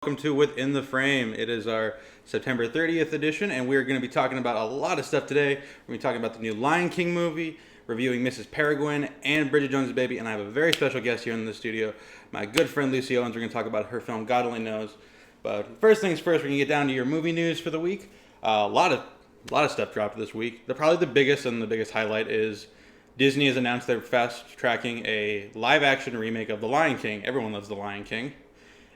Welcome to Within the Frame. It is our September 30th edition, and we're going to be talking about a lot of stuff today. We're going to be talking about the new Lion King movie, reviewing Mrs. Peregrine, and Bridget Jones's Baby, and I have a very special guest here in the studio, my good friend Lucy Owens. We're going to talk about her film, God Only Knows. But first things first, we're going to get down to your movie news for the week. A lot of stuff dropped this week. Probably the biggest highlight is Disney has announced they're fast-tracking a live-action remake of The Lion King. Everyone loves The Lion King.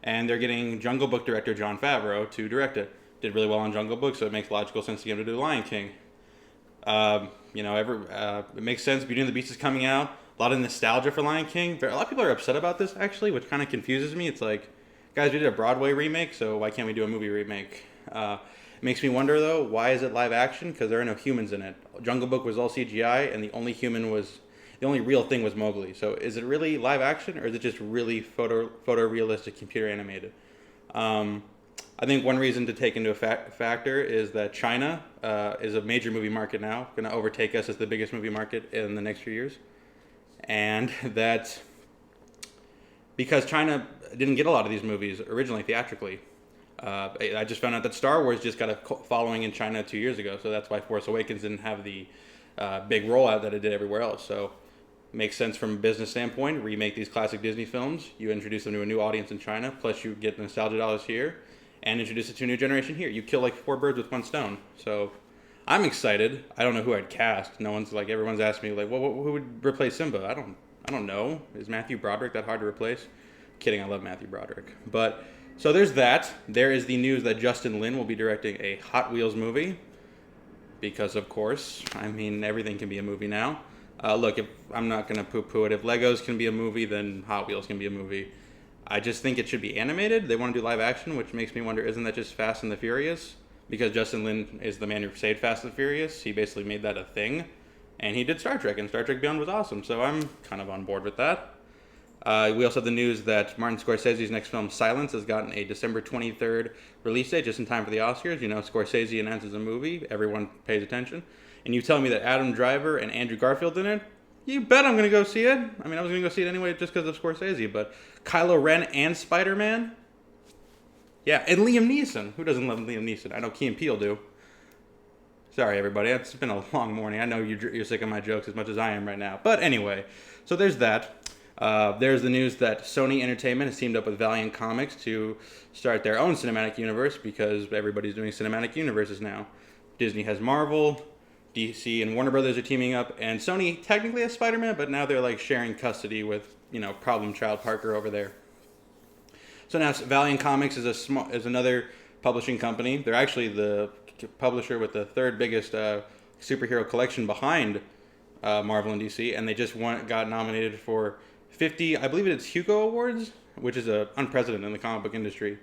And they're getting Jungle Book director Jon Favreau to direct it. Did really well on Jungle Book, so it makes logical sense to get him to do Lion King. It makes sense. Beauty and the Beast is coming out. A lot of nostalgia for Lion King. A lot of people are upset about this, actually, which kind of confuses me. It's like, guys, we did a Broadway remake, so why can't we do a movie remake? It makes me wonder, though, why is it live action? Because there are no humans in it. Jungle Book was all CGI, and the only real thing was Mowgli. So is it really live action, or is it just really photorealistic computer animated? I think one reason to take into a factor is that China is a major movie market now, going to overtake us as the biggest movie market in the next few years. And that because China didn't get a lot of these movies originally theatrically. I just found out that Star Wars just got a following in China 2 years ago, so that's why Force Awakens didn't have the big rollout that it did everywhere else. So makes sense from a business standpoint. Remake these classic Disney films. You introduce them to a new audience in China, plus you get nostalgia dollars here, and introduce it to a new generation here. You kill like 4 birds with one stone. So I'm excited. I don't know who I'd cast. Everyone's asking me who would replace Simba? I don't know. Is Matthew Broderick that hard to replace? Kidding. I love Matthew Broderick. But so there's that. There is the news that Justin Lin will be directing a Hot Wheels movie. Because of course, everything can be a movie now. Look, if I'm not going to poo-poo it. If Legos can be a movie, then Hot Wheels can be a movie. I just think it should be animated. They want to do live action, which makes me wonder, isn't that just Fast and the Furious? Because Justin Lin is the man who saved Fast and the Furious. He basically made that a thing. And he did Star Trek, and Star Trek Beyond was awesome. So I'm kind of on board with that. We also have the news that Martin Scorsese's next film, Silence, has gotten a December 23rd release date, just in time for the Oscars. You know, Scorsese announces a movie, everyone pays attention. And you tell me that Adam Driver and Andrew Garfield's in it? You bet I'm going to go see it. I was going to go see it anyway just because of Scorsese, but Kylo Ren and Spider-Man? Yeah, and Liam Neeson. Who doesn't love Liam Neeson? I know Key and Peele do. Sorry, everybody. It's been a long morning. I know you're sick of my jokes as much as I am right now. But anyway, so there's that. There's the news that Sony Entertainment has teamed up with Valiant Comics to start their own cinematic universe because everybody's doing cinematic universes now. Disney has Marvel, DC and Warner Brothers are teaming up, and Sony technically has Spider-Man, but now they're sharing custody with, problem child Parker over there. So now Valiant Comics is another publishing company. They're actually the publisher with the third biggest superhero collection behind Marvel and DC, and they just got nominated for 50, I believe it's Hugo Awards, which is unprecedented in the comic book industry.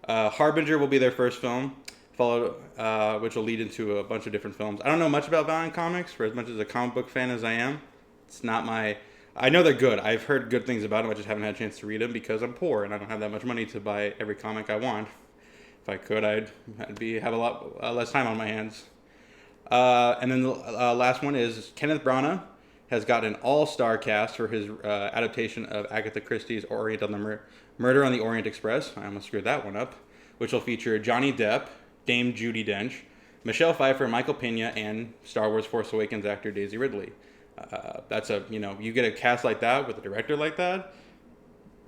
Harbinger will be their first film, which will lead into a bunch of different films. I don't know much about Valiant Comics, for as much as a comic book fan as I am. It's not I know they're good. I've heard good things about them. I just haven't had a chance to read them because I'm poor and I don't have that much money to buy every comic I want. If I could, I'd have a lot less time on my hands. And then the last one is Kenneth Branagh has got an all-star cast for his adaptation of Agatha Christie's Murder on the Orient Express. I almost screwed that one up. Which will feature Johnny Depp, Dame Judi Dench, Michelle Pfeiffer, Michael Pena, and Star Wars Force Awakens actor Daisy Ridley. You get a cast like that with a director like that,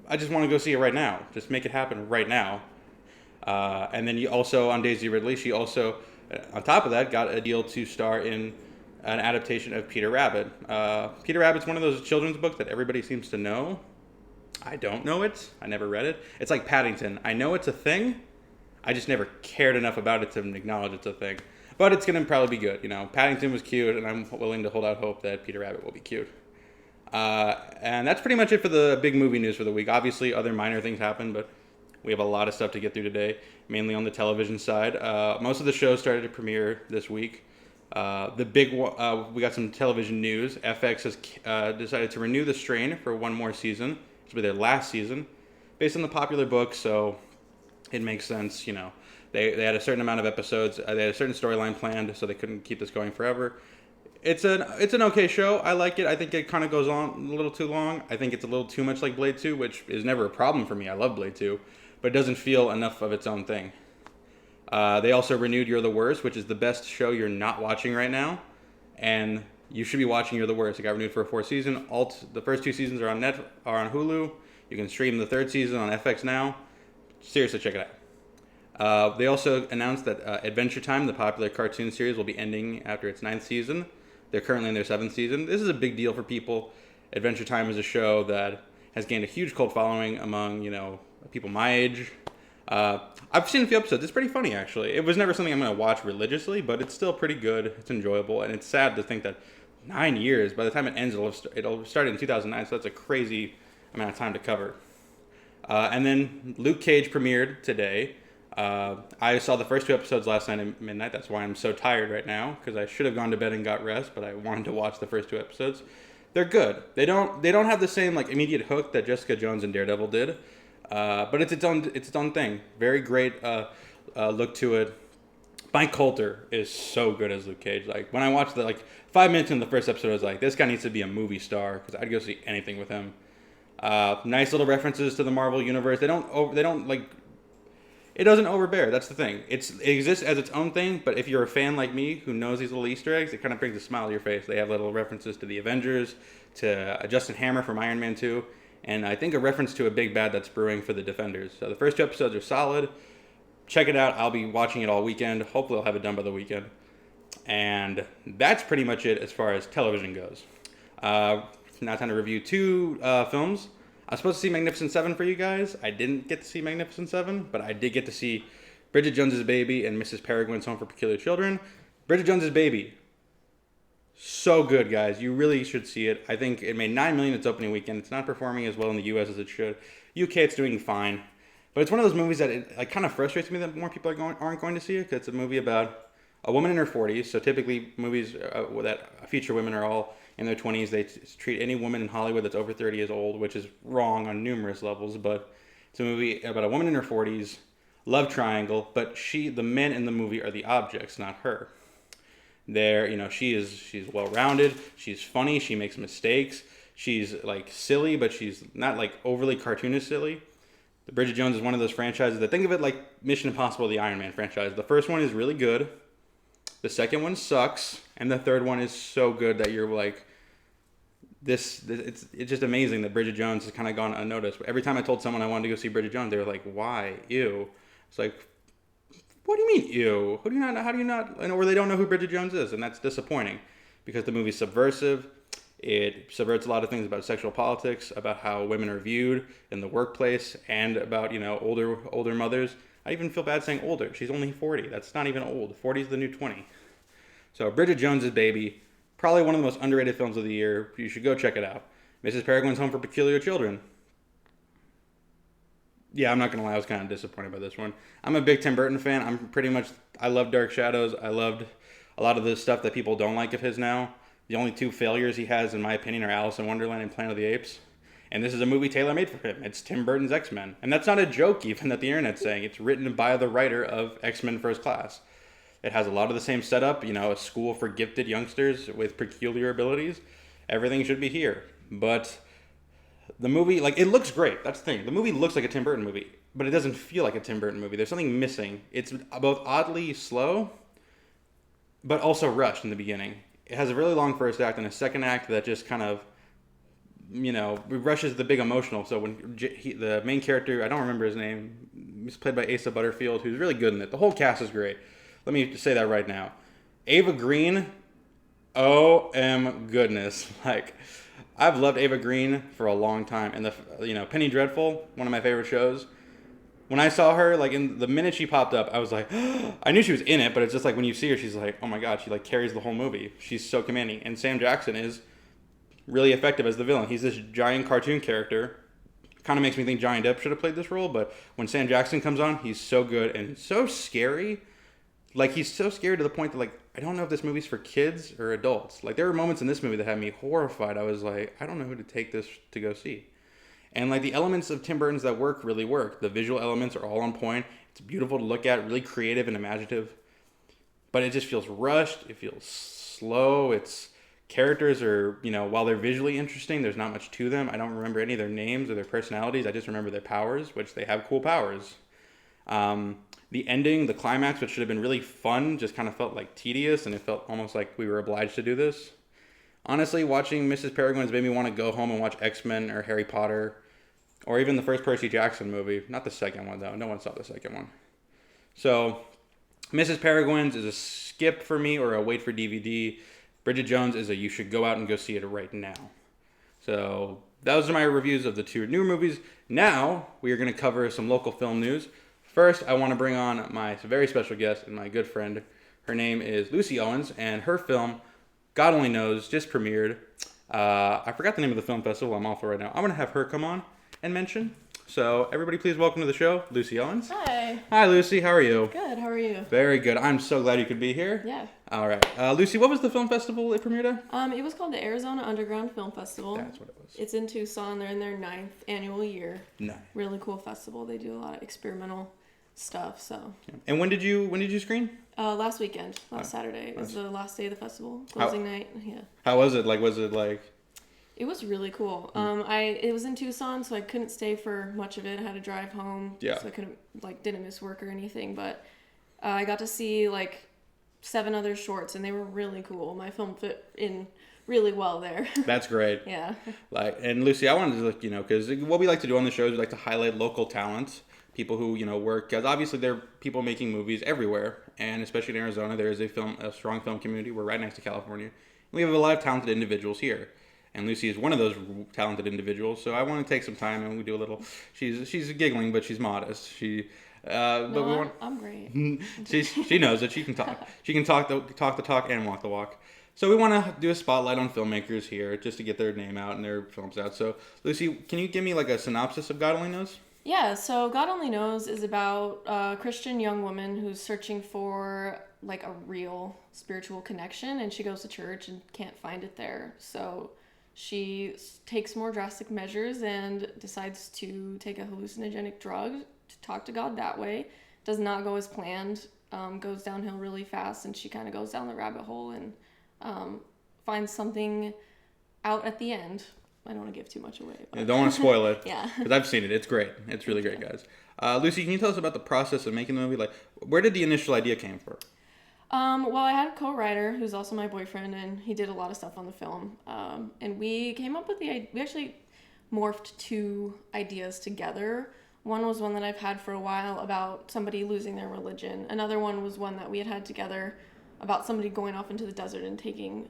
I just want to go see it right now. Just make it happen right now. And then you also, on Daisy Ridley, she also, on top of that, got a deal to star in an adaptation of Peter Rabbit. Peter Rabbit's one of those children's books that everybody seems to know. I don't know it. I never read it. It's like Paddington. I know it's a thing. I just never cared enough about it to acknowledge it's a thing. But it's going to probably be good. Paddington was cute, and I'm willing to hold out hope that Peter Rabbit will be cute. And that's pretty much it for the big movie news for the week. Obviously, other minor things happen, but we have a lot of stuff to get through today, mainly on the television side. Most of the shows started to premiere this week. The big one, we got some television news. FX has decided to renew The Strain for one more season. This will be their last season, based on the popular book, so it makes sense. They had a certain amount of episodes. They had a certain storyline planned, so they couldn't keep this going forever. It's an okay show. I like it. I think it kind of goes on a little too long. I think it's a little too much like Blade 2, which is never a problem for me. I love Blade 2. but it doesn't feel enough of its own thing. They also renewed You're the Worst, which is the best show you're not watching right now, and you should be watching You're the Worst. It got renewed for a fourth season. The first two seasons are on Hulu. You can stream the third season on FX now. Seriously, check it out. They also announced that Adventure Time, the popular cartoon series, will be ending after its 9th season. They're currently in their 7th season. This is a big deal for people. Adventure Time is a show that has gained a huge cult following among, people my age. I've seen a few episodes. It's pretty funny, actually. It was never something I'm going to watch religiously, but it's still pretty good. It's enjoyable, and it's sad to think that 9 years, by the time it ends, it'll start in 2009, so that's a crazy amount of time to cover. And then Luke Cage premiered today. I saw the first 2 episodes last night at midnight. That's why I'm so tired right now, because I should have gone to bed and got rest, but I wanted to watch the first 2 episodes. They're good. They don't have the same immediate hook that Jessica Jones and Daredevil did, but it's its own thing. Very great look to it. Mike Coulter is so good as Luke Cage. When I watched 5 minutes in the first episode, I was like, this guy needs to be a movie star, because I'd go see anything with him. Nice little references to the Marvel universe. It doesn't overbear. That's the thing. It exists as its own thing, but if you're a fan like me who knows these little Easter eggs, it kind of brings a smile to your face. They have little references to the Avengers, to Justin Hammer from Iron Man 2, and I think a reference to a big bad that's brewing for the Defenders. So the first 2 episodes are solid. Check it out. I'll be watching it all weekend. Hopefully I'll have it done by the weekend. And that's pretty much it as far as television goes. Now time to review 2 films. I was supposed to see Magnificent Seven for you guys. I didn't get to see Magnificent Seven, but I did get to see Bridget Jones's Baby and Mrs. Peregrine's Home for Peculiar Children. Bridget Jones's Baby, so good, guys. You really should see it. I think it made $9 million its opening weekend. It's not performing as well in the U.S. as it should. UK, it's doing fine, but it's one of those movies that it kind of frustrates me that more people aren't going to see it, because it's a movie about a woman in her 40s. So typically movies that feature women are all in their 20s. They treat any woman in Hollywood that's over 30 as old, which is wrong on numerous levels, but it's a movie about a woman in her 40s, love triangle, but the men in the movie are the objects, not her. She's well-rounded, she's funny, she makes mistakes, she's silly, but she's not overly cartoonish silly. The Bridget Jones is one of those franchises that, think of it like Mission Impossible, the Iron Man franchise. The first one is really good, the second one sucks, and the third one is so good that you're it's just amazing that Bridget Jones has kind of gone unnoticed. Every time I told someone I wanted to go see Bridget Jones, they were like, why? Ew. It's like, what do you mean, ew? How do you not, or they don't know who Bridget Jones is, and that's disappointing, because the movie's subversive. It subverts a lot of things about sexual politics, about how women are viewed in the workplace, and about, older mothers. I even feel bad saying older. She's only 40. That's not even old. 40 is the new 20. So Bridget Jones's Baby, probably one of the most underrated films of the year. You should go check it out. Mrs. Peregrine's Home for Peculiar Children. Yeah, I'm not going to lie. I was kind of disappointed by this one. I'm a big Tim Burton fan. I love Dark Shadows. I loved a lot of the stuff that people don't like of his now. The only 2 failures he has, in my opinion, are Alice in Wonderland and Planet of the Apes. And this is a movie tailor-made for him. It's Tim Burton's X-Men. And that's not a joke, even, that the internet's saying. It's written by the writer of X-Men First Class. It has a lot of the same setup, a school for gifted youngsters with peculiar abilities. Everything should be here. But the movie, it looks great. That's the thing. The movie looks like a Tim Burton movie, but it doesn't feel like a Tim Burton movie. There's something missing. It's both oddly slow, but also rushed in the beginning. It has a really long first act and a second act that just kind of, rushes the big emotional. So when the main character, I don't remember his name, he's played by Asa Butterfield, who's really good in it. The whole cast is great. Let me just say that right now. Ava Green, goodness. I've loved Ava Green for a long time. And Penny Dreadful, one of my favorite shows. When I saw her, in the minute she popped up, I was like, I knew she was in it, but it's just when you see her, she's like, oh my god, she carries the whole movie. She's so commanding. And Sam Jackson is really effective as the villain. He's this giant cartoon character. Kind of makes me think Johnny Depp should have played this role, but when Sam Jackson comes on, he's so good and so scary. He's so scary to the point that, I don't know if this movie's for kids or adults. There were moments in this movie that had me horrified. I was like, I don't know who to take this to go see. And the elements of Tim Burton's that really work. The visual elements are all on point. It's beautiful to look at, really creative and imaginative. But it just feels rushed. It feels slow. Characters are, while they're visually interesting, there's not much to them. I don't remember any of their names or their personalities. I just remember their powers, which they have cool powers. The ending, the climax, which should have been really fun, just kind of felt like tedious, and it felt almost like we were obliged to do this. Honestly, watching Mrs. Peregrine's made me want to go home and watch X-Men or Harry Potter, or even the first Percy Jackson movie. Not the second one, though. No one saw the second one. So, Mrs. Peregrine's is a skip for me or a wait for DVD. Bridget Jones is a you should go out and go see it right now. So, those are my reviews of the two new movies. Now, we are going to cover some local film news. First, I want to bring on my very special guest and my good friend. Her name is Lucy Owens, and her film, God Only Knows, just premiered. I forgot the name of the film festival. I'm off right now. I'm going to have her come on and mention. So, everybody please welcome to the show, Lucy Owens. Hi. Hi, Lucy. How are you? Good. How are you? Very good. I'm so glad you could be here. Yeah. All right. Lucy, what was the film festival it premiered at? It was called the Arizona Underground Film Festival. That's what it was. It's in Tucson. They're in their 9th annual year. Nice. Really cool festival. They do a lot of experimental stuff. So. Yeah. And when did you screen? Last weekend. Last Saturday. It was the last day of the festival. Closing night. Yeah. How was it? Was it like... It was really cool. It was in Tucson, so I couldn't stay for much of it. I had to drive home. Yeah. So I didn't miss work or anything, but I got to see 7 other shorts, and they were really cool. My film fit in really well there. That's great. Yeah. And Lucy, I wanted to, because what we like to do on the show is we like to highlight local talents, people who, work, because obviously there are people making movies everywhere, and especially in Arizona, there is a strong film community. We're right next to California. We have a lot of talented individuals here. And Lucy is one of those talented individuals, so I want to take some time and we do a little. She's giggling, but she's modest. I'm great. She knows that she can talk. She can talk the talk and walk the walk. So we want to do a spotlight on filmmakers here, just to get their name out and their films out. So Lucy, can you give me a synopsis of God Only Knows? Yeah. So God Only Knows is about a Christian young woman who's searching for a real spiritual connection, and she goes to church and can't find it there. So she takes more drastic measures and decides to take a hallucinogenic drug to talk to God that way. Does not go as planned, goes downhill really fast, and she kind of goes down the rabbit hole and finds something out at the end. I don't want to give too much away. I don't want to spoil it. Yeah. Because I've seen it. It's great. It's really great, guys. Lucy, can you tell us about the process of making the movie? Where did the initial idea came from? Well, I had a co-writer who's also my boyfriend, and he did a lot of stuff on the film. And we came up with we actually morphed 2 ideas together. One was one that I've had for a while about somebody losing their religion. Another one was one that we had together about somebody going off into the desert and taking,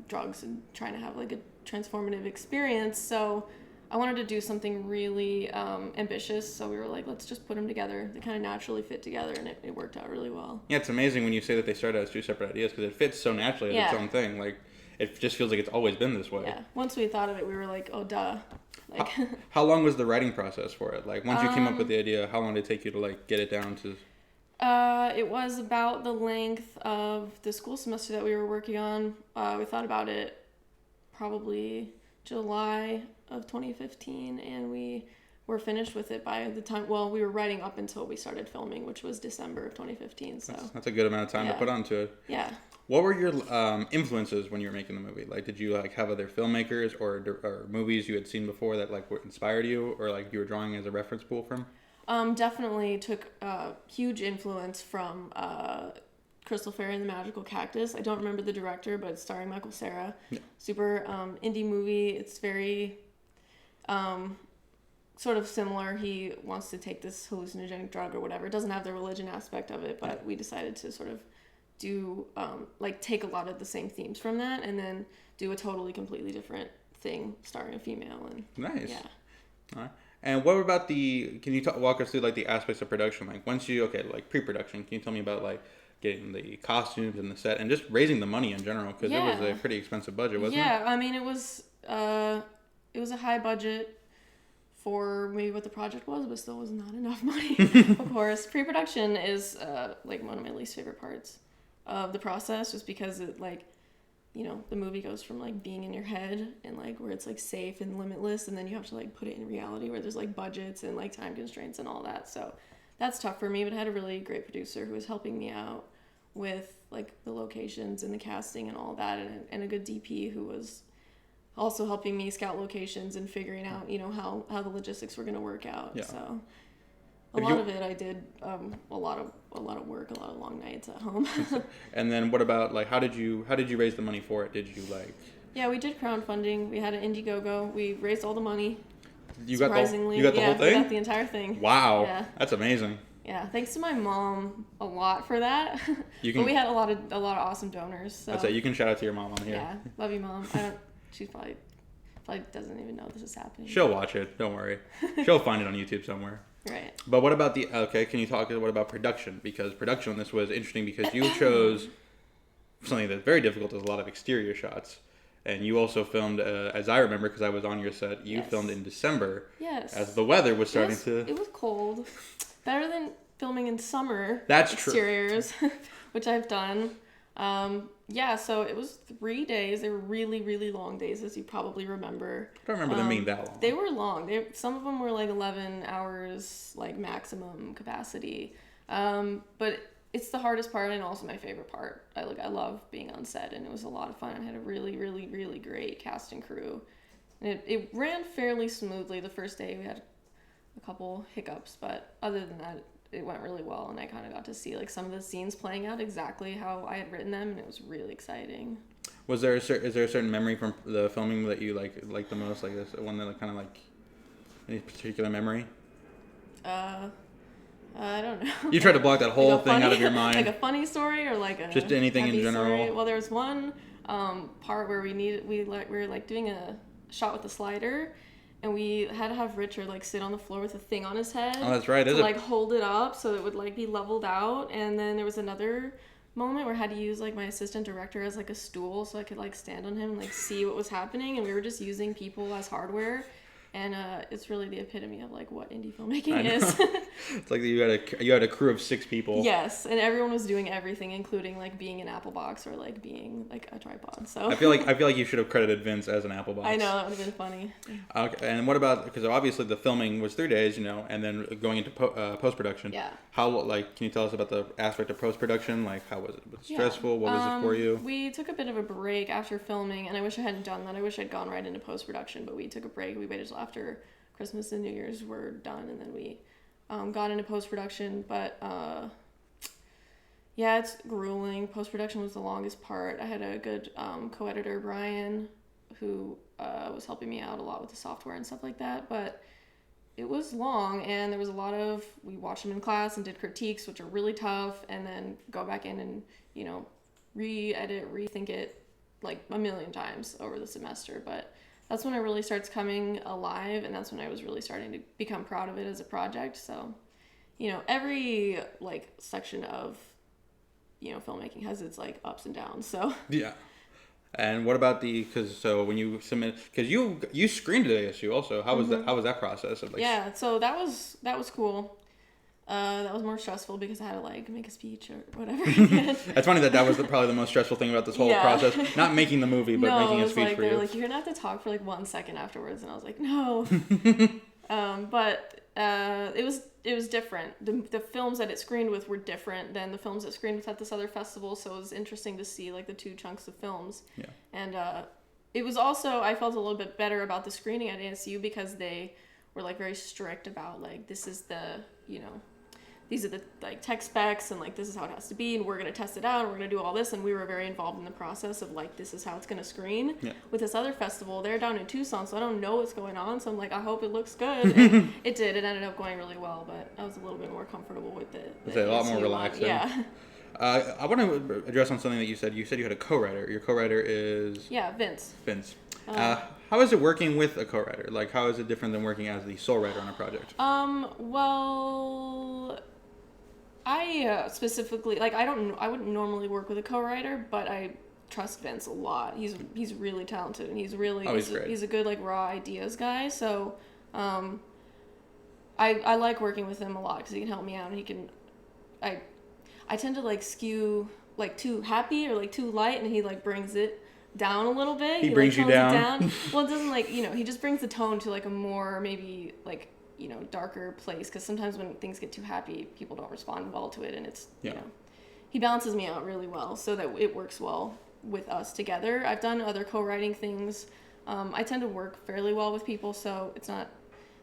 drugs and trying to have a transformative experience. So I wanted to do something really ambitious, so we were let's just put them together. They kind of naturally fit together, and it worked out really well. Yeah, it's amazing when you say that they started as 2 separate ideas, because it fits so naturally as its own thing. It just feels like it's always been this way. Yeah, once we thought of it, we were oh, duh. How long was the writing process for it? Once you came up with the idea, how long did it take you to, get it down to... It was about the length of the school semester that we were working on. We thought about it probably July of 2015, and we were finished with it by the time, we were writing up until we started filming, which was December of 2015. So that's a good amount of time to put onto it. Yeah. What were your influences when you were making the movie? Did you have other filmmakers or movies you had seen before that inspired you, or you were drawing as a reference pool from? Definitely took huge influence from Crystal Fairy and the Magical Cactus. I don't remember the director, but it's starring Michael Cera. Yeah. Super indie movie. It's very sort of similar. He wants to take this hallucinogenic drug or whatever. It doesn't have the religion aspect of it, but we decided to sort of do take a lot of the same themes from that and then do a totally completely different thing starring a female. And nice. Yeah. All right. And what about can you walk us through the aspects of production? Once you, pre-production, can you tell me about getting the costumes and the set and just raising the money in general? Because it was a pretty expensive budget, wasn't it? Yeah, I mean, it was a high budget for maybe what the project was, but still was not enough money, of course. Pre-production is one of my least favorite parts of the process, just because it the movie goes from being in your head and where it's safe and limitless, and then you have to put it in reality where there's budgets and time constraints and all that. So that's tough for me, but I had a really great producer who was helping me out with the locations and the casting and all that, and a good DP who was also helping me scout locations and figuring out how the logistics were going to work out. Yeah. So A lot of it I did a lot of work, a lot of long nights at home. And then what about like how did you raise the money for it? Did you like? Yeah, we did crowdfunding. We had an Indiegogo. We raised all the money. You got the whole thing? We got the entire thing. Wow, yeah. That's amazing. Yeah, thanks to my mom a lot for that. But we had a lot of awesome donors. So. That's it. You can shout out to your mom on here. Yeah, love you, Mom. She's probably doesn't even know this is happening. She'll watch it. Don't worry. She'll find it on YouTube somewhere. Right. But what about can you talk what about production? Because production on this was interesting because you chose something that's very difficult. There's a lot of exterior shots. And you also filmed, as I remember, because I was on your set, you filmed in December. Yes. As the weather was starting It was cold. Better than filming in summer. That's exteriors, which I've done. So it was 3 days. They were really, really long days, as you probably remember. I don't remember them being that long. They were long. Some of them were like 11 hours, like maximum capacity. But it's the hardest part and also my favorite part. I love being on set, and it was a lot of fun. I had a really, really, really great cast and crew. And it ran fairly smoothly. The first day we had a couple hiccups, but other than that, it went really well, and I kind of got to see like some of the scenes playing out exactly how I had written them, and it was really exciting. Is there a certain memory from the filming that you like the most? Like this one that kind of like any particular memory? I don't know. You tried to block that whole thing out of your mind. Like a funny story or like a just anything in general. Story? Well, there was one part where we were like doing a shot with the slider. And we had to have Richard like sit on the floor with a thing on his head. Oh, that's right. To like hold it up so it would like be leveled out. And then there was another moment where I had to use like my assistant director as like a stool so I could like stand on him and like see what was happening. And we were just using people as hardware. And it's really the epitome of like what indie filmmaking is. It's like you had a crew of 6 people. Yes, and everyone was doing everything, including like being an apple box or like being like a tripod. So I feel like you should have credited Vince as an apple box. I know, that would have been funny. Okay, and what about, because obviously the filming was 3 days, and then going into post production. Yeah. How can you tell us about the aspect of post production? Like how was it? Was it stressful? What was it for you? We took a bit of a break after filming, and I wish I hadn't done that. I wish I'd gone right into post production, but we took a break. We waited till after Christmas and New Year's were done, and then we got into post-production. But it's grueling. Post-production was the longest part. I had a good co-editor, Brian, who was helping me out a lot with the software and stuff like that. But it was long, and there was a lot of, we watched them in class and did critiques, which are really tough, and then go back in and re-edit, rethink it like a million times over the semester. But that's when it really starts coming alive, and that's when I was really starting to become proud of it as a project. So, every like section of, filmmaking has its like ups and downs. So yeah. And what about when you submit, because you screened at ASU also, how was that process of like? Yeah, so that was cool. That was more stressful because I had to like make a speech or whatever. It's funny that was probably the most stressful thing about this whole process. Not making the movie, but making a speech for you. They were like, you're gonna have to talk for like 1 second afterwards, and I was like, no. But it was different. The films that it screened with were different than the films it screened with at this other festival. So it was interesting to see like the 2 chunks of films. Yeah. And it was also, I felt a little bit better about the screening at ASU because they were like very strict about like, this is the these are the like tech specs, and like this is how it has to be, and we're going to test it out, and we're going to do all this, and we were very involved in the process of like, this is how it's going to screen. Yeah. With this other festival, they're down in Tucson, so I don't know what's going on, so I'm like, I hope it looks good. And it did. It ended up going really well, but I was a little bit more comfortable with it. It's a lot more relaxing. Yeah. I want to address on something that you said. You said you had a co-writer. Your co-writer is? Yeah, Vince. How is it working with a co-writer? Like, how is it different than working as the sole writer on a project? Well, I specifically, like, I wouldn't normally work with a co-writer, but I trust Vince a lot. He's really talented, and he's a good, like, raw ideas guy. So, I like working with him a lot because he can help me out, and he can, I tend to like skew like too happy or like too light, and he like brings it down a little bit. He brings like, you down. Well, it doesn't like, he just brings the tone to like a more maybe like, darker place, because sometimes when things get too happy, people don't respond well to it, and it's he balances me out really well so that it works well with us together. I've done other co-writing things. I tend to work fairly well with people, so it's not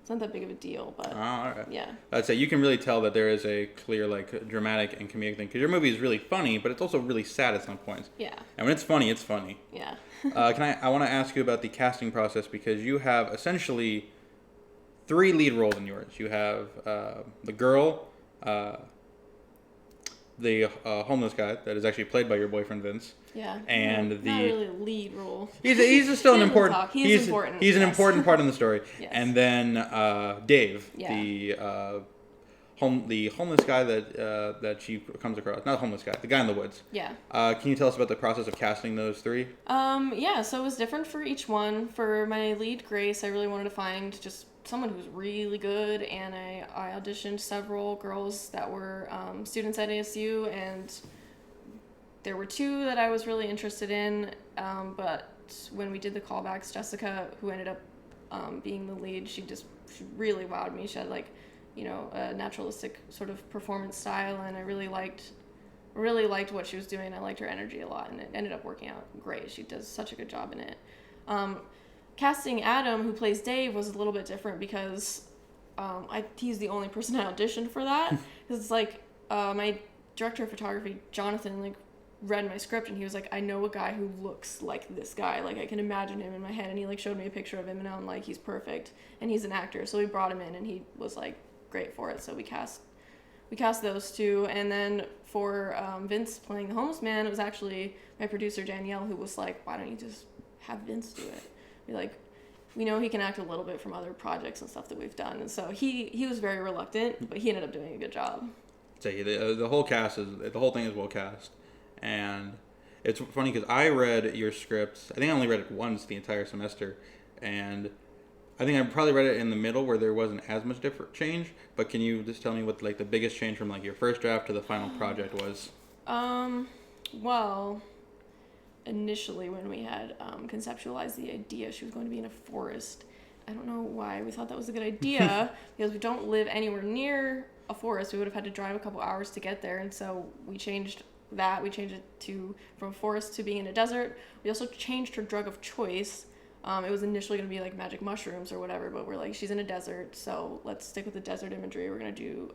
It's not that big of a deal, but all right. yeah. I'd say you can really tell that there is a clear, like, dramatic and comedic thing. Because your movie is really funny, but it's also really sad at some points. Yeah. And when it's funny, it's funny. Yeah. I want to ask you about the casting process, because you have essentially 3 lead roles in yours. You have the girl, the homeless guy that is actually played by your boyfriend Vince. Yeah. And not really a lead role. He's still an important. Talk. He's important. He's an important part in the story. Yes. And then Dave, Yeah. the homeless guy that she comes across. Not homeless guy, the guy in the woods. Yeah. Can you tell us about the process of casting those 3? Yeah, so it was different for each one. For my lead, Grace, I really wanted to find just someone who was really good, and I auditioned several girls that were students at ASU, and there were 2 that I was really interested in, but when we did the callbacks, Jessica, who ended up being the lead, she really wowed me. She had like, a naturalistic sort of performance style, and I really liked what she was doing. I liked her energy a lot, and it ended up working out great. She does such a good job in it. Casting Adam, who plays Dave, was a little bit different because he's the only person I auditioned for that. Because it's like my director of photography, Jonathan, like read my script, and he was like, I know a guy who looks like this guy. Like, I can imagine him in my head, and he like showed me a picture of him, and I'm like, he's perfect, and he's an actor. So we brought him in, and he was like great for it. So we cast those 2, and then for Vince playing the homeless man, it was actually my producer Danielle who was like, why don't you just have Vince do it? We're like, we know he can act a little bit from other projects and stuff that we've done, and so he was very reluctant, but he ended up doing a good job. Say the whole thing is well cast, and it's funny because I read your scripts. I think I only read it once the entire semester, and I think I probably read it in the middle where there wasn't as much different change. But can you just tell me what like the biggest change from like your first draft to the final project was? Well, initially when we had conceptualized the idea, she was going to be in a forest. I don't know why we thought that was a good idea because we don't live anywhere near a forest. We would have had to drive a couple hours to get there, and so we changed that. We changed it from a forest to being in a desert. We also changed her drug of choice. It was initially going to be like magic mushrooms or whatever, but we're like, she's in a desert, so let's stick with the desert imagery. We're going to do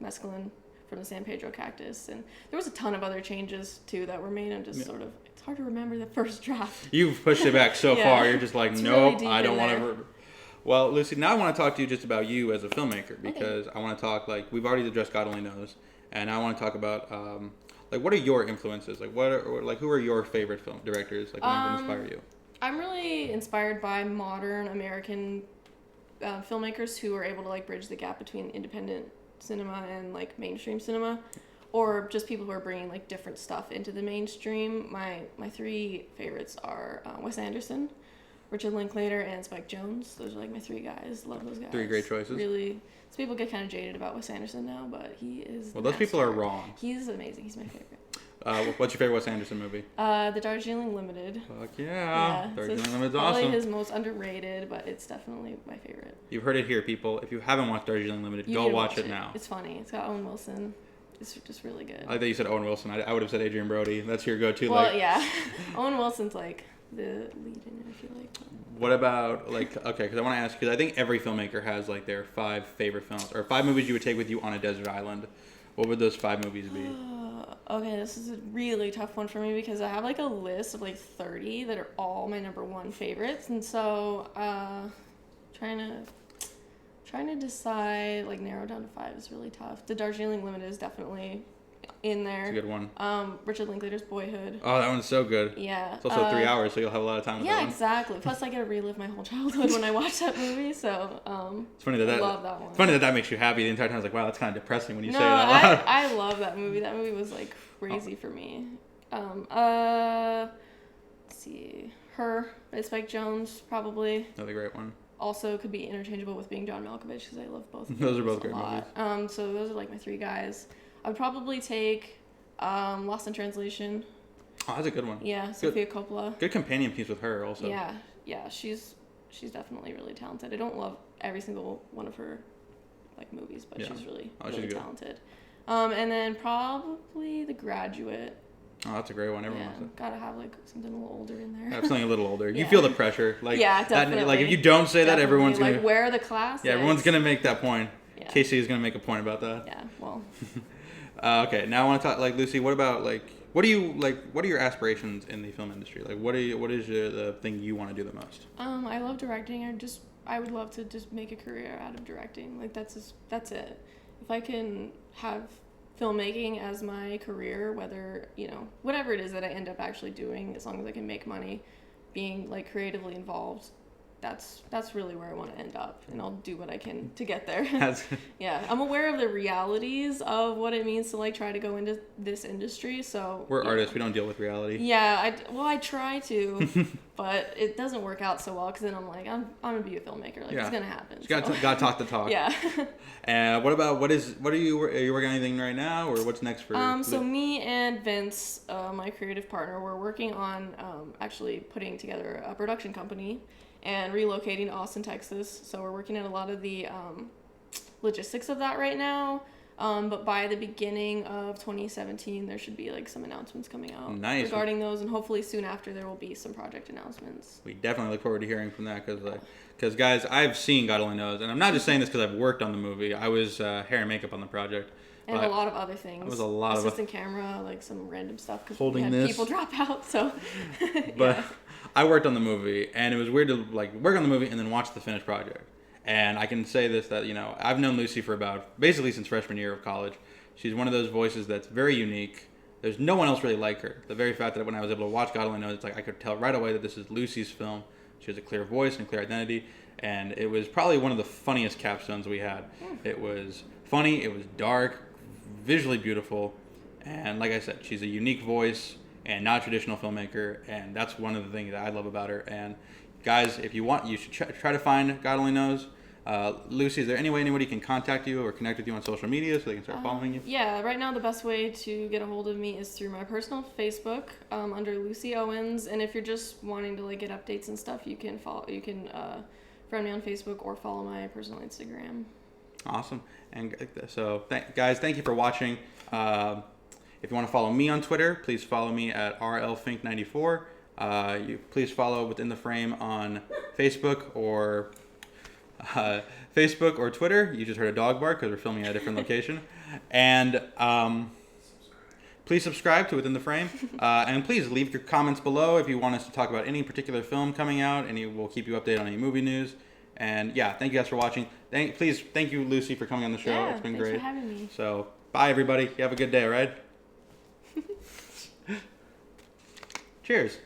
mescaline from the San Pedro cactus. And there was a ton of other changes, too, that were made. And just sort of, it's hard to remember the first draft. You've pushed it back so far. You're just like, it's nope, really I don't want to. Well, Lucy, now I want to talk to you just about you as a filmmaker, because I want to talk, like, we've already addressed God Only Knows, and I want to talk about, like, what are your influences? Like, who are your favorite film directors? Like, what inspire you? I'm really inspired by modern American filmmakers who are able to like bridge the gap between independent cinema and like mainstream cinema, or just people who are bringing like different stuff into the mainstream. My 3 favorites are Wes Anderson, Richard Linklater, and Spike Jonze. Those are like my 3 guys. Love those guys. 3 great choices. Really, some people get kind of jaded about Wes Anderson now, but he is. Well, those people are wrong. He's amazing. He's my favorite. What's your favorite Wes Anderson movie? The Darjeeling Limited. Fuck yeah. Darjeeling Limited's awesome. Probably his most underrated, but it's definitely my favorite. You've heard it here, people. If you haven't watched Darjeeling Limited, go watch it now. It's funny. It's got Owen Wilson. It's just really good. I thought you said Owen Wilson. I would have said Adrian Brody. That's your go-to. Well, yeah. Owen Wilson's like the lead in it, I feel like. What about, like, okay, because I want to ask, because I think every filmmaker has, like, their 5 favorite films, or 5 movies you would take with you on a desert island. What would those 5 movies be? Okay, this is a really tough one for me because I have, like, a list of, like, 30 that are all my number 1 favorites. And so, trying to decide, like, narrow down to 5 is really tough. The Darjeeling Limited is definitely in there. It's a good one. Richard Linklater's Boyhood. Oh, that one's so good. Yeah. It's also 3 hours, so you'll have a lot of time with that one. Yeah, exactly. Plus, I get to relive my whole childhood when I watch that movie, so it's funny I love that one. It's funny that makes you happy the entire time. I was like, wow, that's kind of depressing when you say it out loud. I love that movie. That movie was, like, crazy for me. Let's see. Her by Spike Jonze, probably. Another great one. Also could be interchangeable with Being John Malkovich because I love both of those are both great movies. So those are, like, my 3 guys. I would probably take Lost in Translation. Oh, that's a good one. Yeah, Sofia Coppola. Good companion piece with her also. Yeah, she's definitely really talented. I don't love every single one of her like movies, but she's really talented. And then probably The Graduate. Oh, that's a great one. Everyone Yeah, wants gotta have like something a little older in there. Have something a little older. You Yeah. feel the pressure. Like, yeah, definitely. like if you don't say that, everyone's like, gonna. where are the classics? Yeah, everyone's gonna make that point. Yeah. Casey is gonna make a point about that. Yeah. Well. Okay, now I want to talk. Like, Lucy, what about like what do you like? What are your aspirations in the film industry? Like, what is the thing you want to do the most? I love directing. I would love to just make a career out of directing. Like that's it. If I can have filmmaking as my career, whether, whatever it is that I end up actually doing, as long as I can make money being like creatively involved, that's really where I want to end up, and I'll do what I can to get there. Yeah, I'm aware of the realities of what it means to like try to go into this industry. So we're artists; we don't deal with reality. Yeah, I try to, but it doesn't work out so well because then I'm like, I'm gonna be a filmmaker. Like it's gonna happen. You gotta talk the talk. Yeah. And what are you working on anything right now, or what's next for? So me and Vince, my creative partner, we're working on actually putting together a production company and relocating to Austin, Texas. So we're working at a lot of the logistics of that right now. But by the beginning of 2017, there should be like some announcements coming out regarding those, and hopefully soon after there will be some project announcements. We definitely look forward to hearing from that because guys, I've seen God Only Knows, and I'm not just saying this because I've worked on the movie. I was hair and makeup on the project. And a lot of other things. It was a lot of assistant camera, like some random stuff because we had people drop out. So, but yeah. I worked on the movie, and it was weird to like work on the movie and then watch the finished project. And I can say this, that I've known Lucy for basically since freshman year of college. She's one of those voices that's very unique. There's no one else really like her. The very fact that when I was able to watch God Only Knows, it's like I could tell right away that this is Lucy's film. She has a clear voice and clear identity, and it was probably one of the funniest capstones we had. It was funny, it was dark, visually beautiful, and like I said, she's a unique voice and not a traditional filmmaker, and that's one of the things that I love about her. And guys, if you want, you should try to find God Only Knows. Lucy, is there any way anybody can contact you or connect with you on social media so they can start following you? Yeah, right now the best way to get a hold of me is through my personal Facebook under Lucy Owens, and if you're just wanting to like get updates and stuff, you can friend me on Facebook or follow my personal Instagram. Awesome. And so, guys, thank you for watching. If you want to follow me on Twitter, please follow me at RLFink94. You please follow Within the Frame on Facebook or Twitter. You just heard a dog bark because we're filming at a different location. And please subscribe to Within the Frame. And please leave your comments below if you want us to talk about any particular film coming out, and we'll keep you updated on any movie news. And yeah, thank you guys for watching. Thank you, Lucy, for coming on the show. Yeah, it's been thanks great. for having me. So bye, everybody. You have a good day, all right? Cheers.